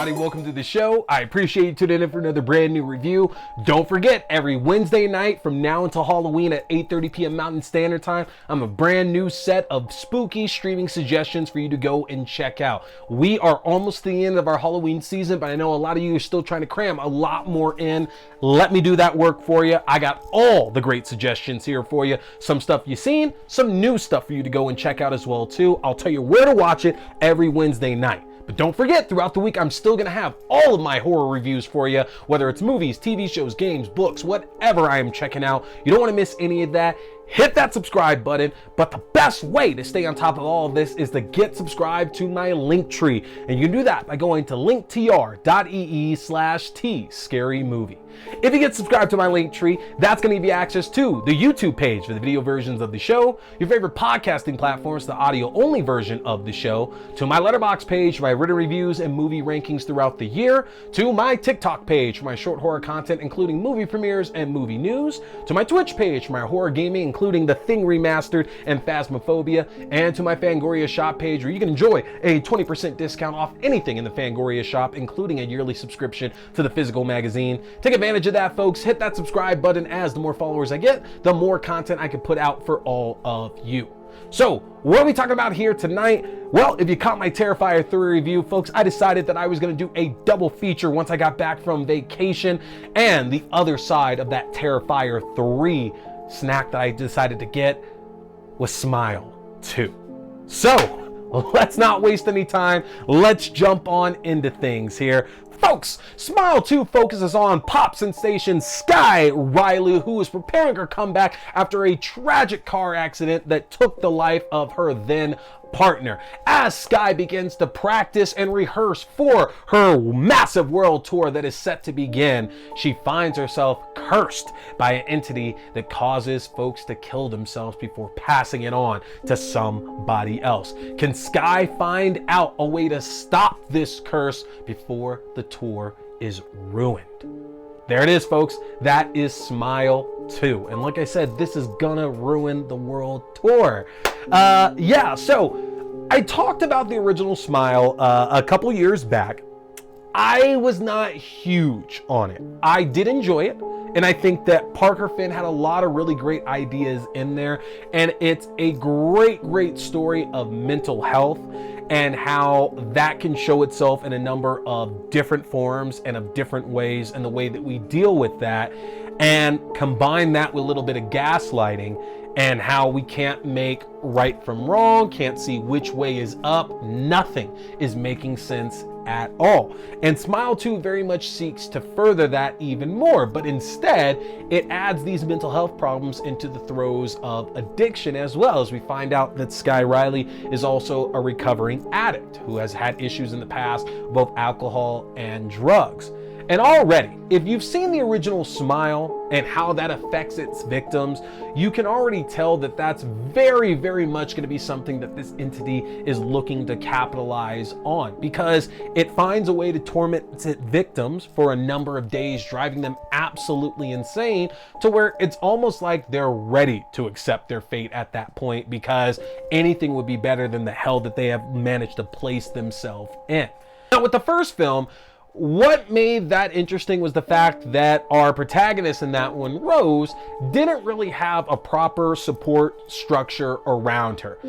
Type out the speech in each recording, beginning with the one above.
everybody, welcome to the show. I appreciate you tuning in for another brand new review. Don't forget, every Wednesday night from now until Halloween at 8:30 p.m. Mountain Standard Time, I'm a brand new set of spooky streaming suggestions for you to go and check out. We are almost to the end of our Halloween season, but I know a lot of you are still trying to cram a lot more in. Let me do that work for you. I got all the great suggestions here for you. Some stuff you've seen, some new stuff for you to go and check out as well too. I'll tell you where to watch it every Wednesday night. But don't forget, throughout the week, I'm still going to have all of my horror reviews for you, whether it's movies, TV shows, games, books, whatever I am checking out. You don't want to miss any of that. Hit that subscribe button, but the best way to stay on top of all of this is to get subscribed to my Linktree. And you can do that by going to linktr.ee/tscarymovie. If you get subscribed to my Linktree, that's going to give you access to the YouTube page for the video versions of the show, your favorite podcasting platforms, the audio-only version of the show, to my Letterboxd page for my written reviews and movie rankings throughout the year, to my TikTok page for my short horror content, including movie premieres and movie news, to my Twitch page for my horror gaming, including The Thing Remastered and Phasmophobia, and to my Fangoria shop page where you can enjoy a 20% discount off anything in the Fangoria shop, including a yearly subscription to the physical magazine. Take advantage of that, folks. Hit that subscribe button, as the more followers I get, the more content I can put out for all of you. So, what are we talking about here tonight? Well, if you caught my Terrifier 3 review, folks, I decided that I was going to do a double feature once I got back from vacation, and the other side of that Terrifier 3 snack that I decided to get was Smile 2. So, let's not waste any time. Let's jump on into things here. Folks, Smile 2 focuses on pop sensation Skye Riley, who is preparing her comeback after a tragic car accident that took the life of her then partner. As Skye begins to practice and rehearse for her massive world tour that is set to begin, she finds herself cursed by an entity that causes folks to kill themselves before passing it on to somebody else. Can Skye find out a way to stop this curse before the tour is ruined? There it is, folks. That is Smile 2. And like I said, this is gonna ruin the world tour. So I talked about the original Smile a couple years back. I was not huge on it. I did enjoy it, and I think that Parker Finn had a lot of really great ideas in there, and it's a great story of mental health and how that can show itself in a number of different forms and of different ways, and the way that we deal with that, and combine that with a little bit of gaslighting and how we can't make right from wrong, can't see which way is up. Nothing is making sense at all. And Smile 2 very much seeks to further that even more, but instead it adds these mental health problems into the throes of addiction, as well as we find out that Skye Riley is also a recovering addict who has had issues in the past, both alcohol and drugs. And already, if you've seen the original Smile and how that affects its victims, you can already tell that that's very much going to be something that this entity is looking to capitalize on, because it finds a way to torment its victims for a number of days, driving them absolutely insane, to where it's almost like they're ready to accept their fate at that point, because anything would be better than the hell that they have managed to place themselves in. Now, with the first film, what made that interesting was the fact that our protagonist in that one, Rose, didn't really have a proper support structure around her.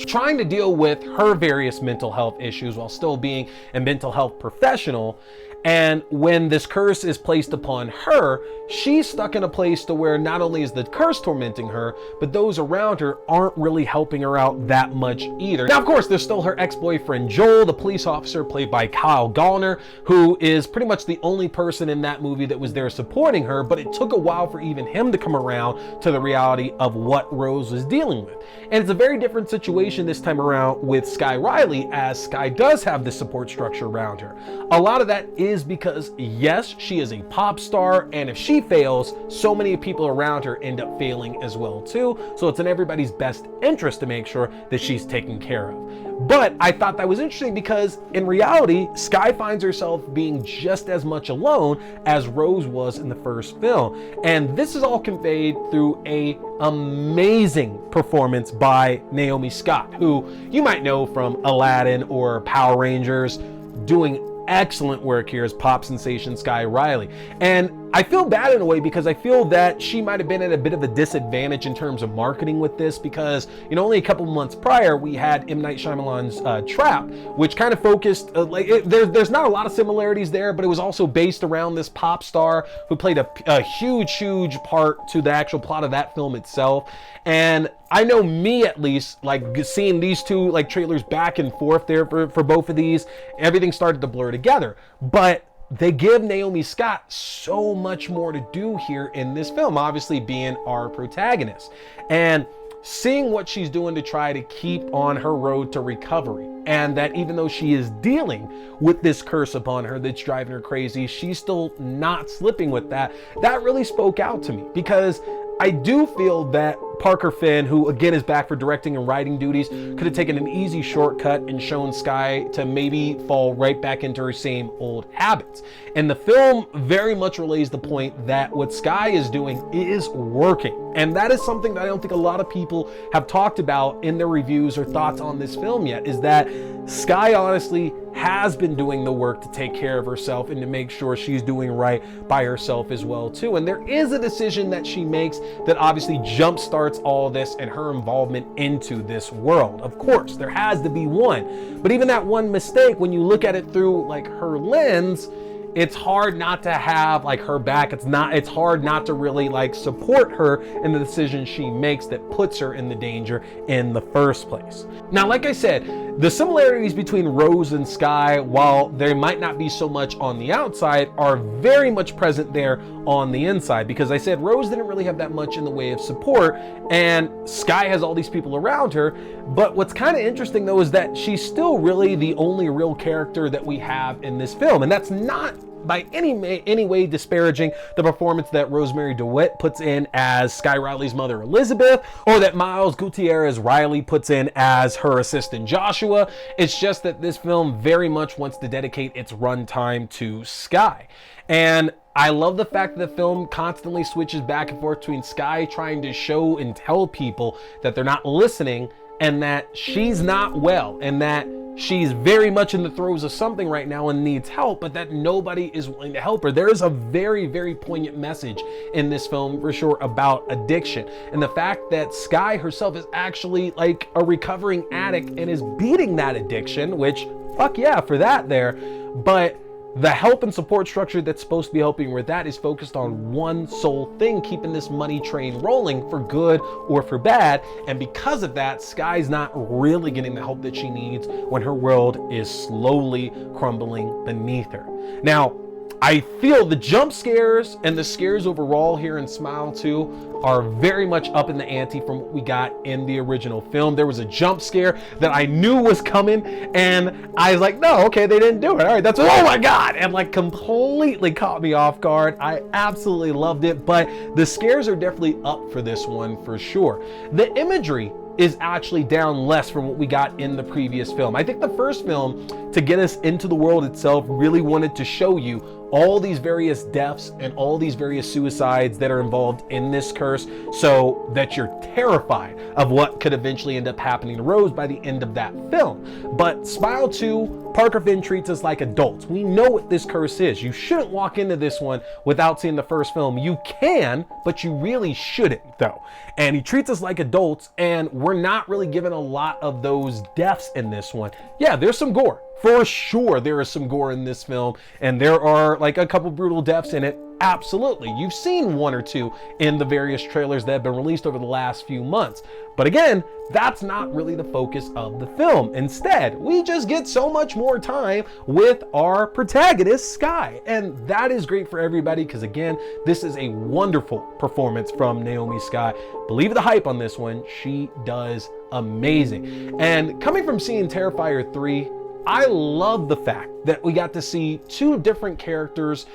Trying to deal with her various mental health issues while still being a mental health professional, and when this curse is placed upon her, she's stuck in a place to where not only is the curse tormenting her, but those around her aren't really helping her out that much either. Now, of course, there's still her ex-boyfriend Joel, the police officer played by Kyle Gallner, who is pretty much the only person in that movie that was there supporting her, but it took a while for even him to come around to the reality of what Rose was dealing with. And it's a very different situation this time around with Skye Riley, as Skye does have this support structure around her. A lot of that is because, yes, she is a pop star, and if she fails, so many people around her end up failing as well too, so it's in everybody's best interest to make sure that she's taken care of. But I thought that was interesting because in reality, Skye finds herself being just as much alone as Rose was in the first film. And this is all conveyed through a amazing performance by Naomi Scott, who you might know from Aladdin or Power Rangers, doing excellent work here as pop sensation Skye Riley. And I feel bad in a way because I feel that she might have been at a bit of a disadvantage in terms of marketing with this, because, you know, only a couple months prior we had M. Night Shyamalan's Trap, which kind of focused, there's not a lot of similarities there, but it was also based around this pop star who played a huge part to the actual plot of that film itself. And I know me, at least, like seeing these two like trailers back and forth there for both of these, everything started to blur together. But they give Naomi Scott so much more to do here in this film, obviously being our protagonist. And seeing what she's doing to try to keep on her road to recovery, and that even though she is dealing with this curse upon her that's driving her crazy, she's still not slipping with that. That really spoke out to me, because I do feel that Parker Finn, who again is back for directing and writing duties, could have taken an easy shortcut and shown Skye to maybe fall right back into her same old habits. And the film very much relays the point that what Skye is doing is working. And that is something that I don't think a lot of people have talked about in their reviews or thoughts on this film yet, is that Skye honestly has been doing the work to take care of herself and to make sure she's doing right by herself as well too. And there is a decision that she makes that obviously jumpstarts all this and her involvement into this world. Of course, there has to be one, but even that one mistake, when you look at it through like her lens, it's hard not to have like her back. It's hard not to really like support her in the decision she makes that puts her in the danger in the first place. Now, like I said, the similarities between Rose and Skye, while there might not be so much on the outside, are very much present there on the inside, because I said Rose didn't really have that much in the way of support, and Skye has all these people around her. But what's kind of interesting though is that she's still really the only real character that we have in this film, and that's not by any way disparaging the performance that Rosemary DeWitt puts in as Skye Riley's mother Elizabeth, or that Miles Gutierrez Riley puts in as her assistant Joshua. It's just that this film very much wants to dedicate its runtime to Skye. And I love the fact that the film constantly switches back and forth between Skye trying to show and tell people that they're not listening, and that she's not well, and that she's very much in the throes of something right now and needs help, but that nobody is willing to help her. There is a very poignant message in this film for sure about addiction, and the fact that Skye herself is actually like a recovering addict and is beating that addiction, which fuck yeah for that there. But the help and support structure that's supposed to be helping with that is focused on one sole thing, keeping this money train rolling for good or for bad. And because of that, Skye's not really getting the help that she needs when her world is slowly crumbling beneath her. Now, I feel the jump scares and the scares overall here in Smile 2 are very much up in the ante from what we got in the original film. There was a jump scare that I knew was coming, and I was like, no, okay, they didn't do it. All right, that's, oh my God, and like completely caught me off guard. I absolutely loved it, but the scares are definitely up for this one for sure. The imagery is actually down less from what we got in the previous film. I think the first film, to get us into the world itself, really wanted to show you all these various deaths and all these various suicides that are involved in this curse, so that you're terrified of what could eventually end up happening to Rose by the end of that film. But Smile 2, Parker Finn treats us like adults. We know what this curse is. You shouldn't walk into this one without seeing the first film. You can, but you really shouldn't though. And he treats us like adults, and we're not really given a lot of those deaths in this one. Yeah, there's some gore. For sure, there is some gore in this film, and there are like a couple brutal deaths in it. Absolutely. You've seen one or two in the various trailers that have been released over the last few months. But again, that's not really the focus of the film. Instead, we just get so much more time with our protagonist, Skye. And that is great for everybody, because again, this is a wonderful performance from Naomi Scott. Believe the hype on this one. She does amazing. And coming from seeing Terrifier 3, I love the fact that we got to see two different characters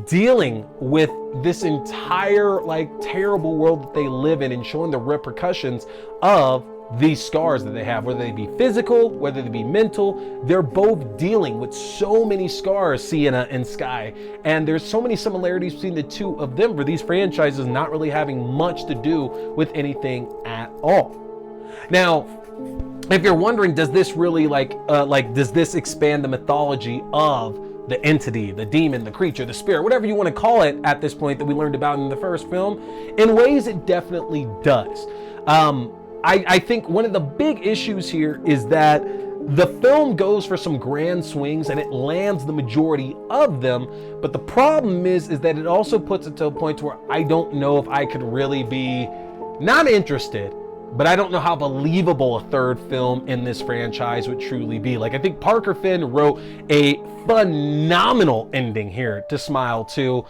dealing with this entire like terrible world that they live in, and showing the repercussions of these scars that they have, whether they be physical, whether they be mental. They're both dealing with so many scars, Sienna and Skye, and there's so many similarities between the two of them for these franchises not really having much to do with anything at all. Now, if you're wondering, does this really does this expand the mythology of the entity, the demon, the creature, the spirit, whatever you want to call it at this point that we learned about in the first film? In ways it definitely does. I think one of the big issues here is that the film goes for some grand swings and it lands the majority of them, but the problem is that it also puts it to a point where I don't know if I could really be not interested, but I don't know how believable a third film in this franchise would truly be. Like, I think Parker Finn wrote a phenomenal ending here to Smile 2,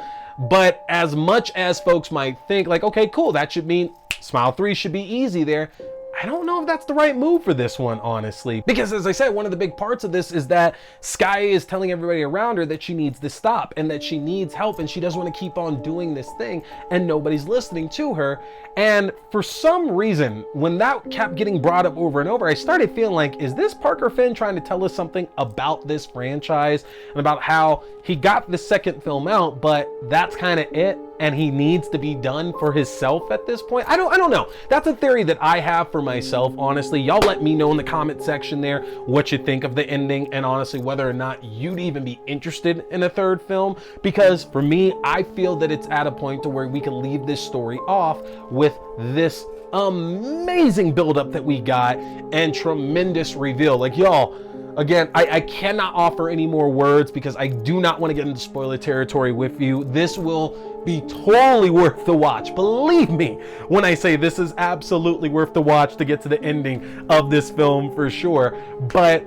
but as much as folks might think, like, okay, cool, that should mean Smile 3 should be easy there, I don't know if that's the right move for this one, honestly. Because as I said, one of the big parts of this is that Skye is telling everybody around her that she needs to stop and that she needs help and she doesn't want to keep on doing this thing and nobody's listening to her. And for some reason, when that kept getting brought up over and over, I started feeling like, is this Parker Finn trying to tell us something about this franchise and about how he got the second film out, but that's kind of it? And he needs to be done for himself at this point? I don't know. That's a theory that I have for myself, honestly. Y'all let me know in the comment section there what you think of the ending and honestly whether or not you'd even be interested in a third film. Because for me, I feel that it's at a point to where we can leave this story off with this amazing buildup that we got and tremendous reveal. Like, y'all, again, I cannot offer any more words because I do not want to get into spoiler territory with you. This will be totally worth the watch. Believe me when I say this is absolutely worth the watch to get to the ending of this film for sure. But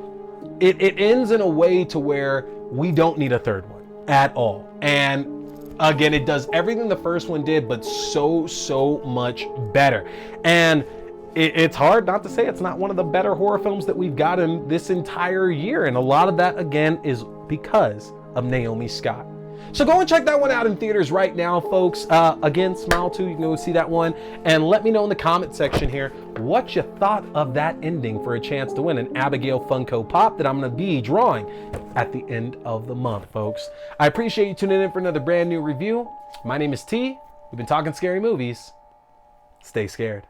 it ends in a way to where we don't need a third one at all. And again, it does everything the first one did, but so much better. And it's hard not to say it's not one of the better horror films that we've got in this entire year. And a lot of that, again, is because of Naomi Scott. So go and check that one out in theaters right now, folks. Again, Smile 2, you can go see that one. And let me know in the comment section here what you thought of that ending for a chance to win an Abigail Funko Pop that I'm going to be drawing at the end of the month, folks. I appreciate you tuning in for another brand new review. My name is T. We've been talking scary movies. Stay scared.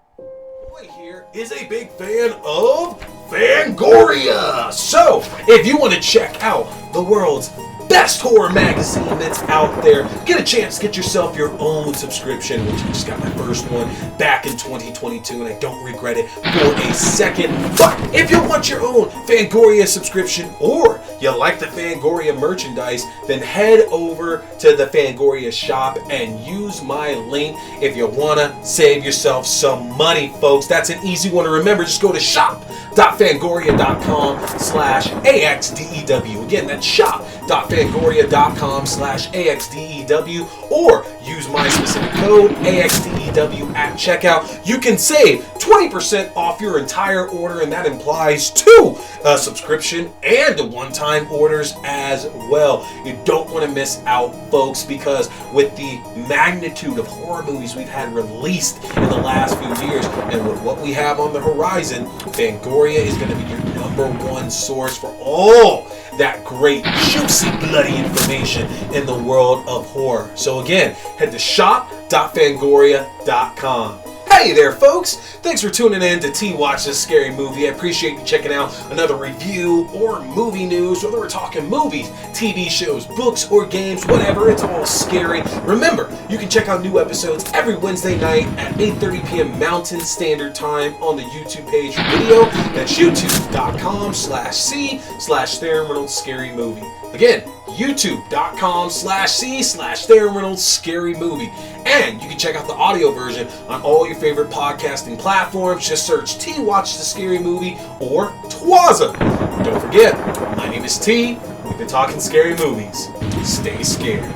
Here is a big fan of Fangoria. So, if you want to check out the world's best horror magazine that's out there, get a chance to get yourself your own subscription, which I just got my first one back in 2022 and I don't regret it for a second. But if you want your own Fangoria subscription or you like the Fangoria merchandise, then head over to the Fangoria shop and use my link if you want to save yourself some money, folks. That's an easy one to remember. Just go to shop.fangoria.com/AXDEW. Again, that's shop.fangoria.com/AXDEW, or use my specific code AXDEW at checkout. You can save 20% off your entire order, and that implies 2 subscription and the one-time orders as well. You don't want to miss out, folks, because with the magnitude of horror movies we've had released in the last few years and with what we have on the horizon, Fangoria is going to be your #1 source for all that great, juicy, bloody information in the world of horror. So again, head to shop.fangoria.com. Hey there, folks! Thanks for tuning in to T Watch This Scary Movie. I appreciate you checking out another review or movie news, whether we're talking movies, TV shows, books, or games, whatever, it's all scary. Remember, you can check out new episodes every Wednesday night at 8:30 p.m. Mountain Standard Time on the YouTube page for video. That's youtube.com/C/Theron Reynolds Scary Movie. Again, youtube.com/C/Theron Reynolds Scary Movie. And you can check out the audio version on all your favorite podcasting platforms. Just search T Watch the Scary Movie or TWASM. Don't forget, my name is T. We've been talking scary movies. Stay scared.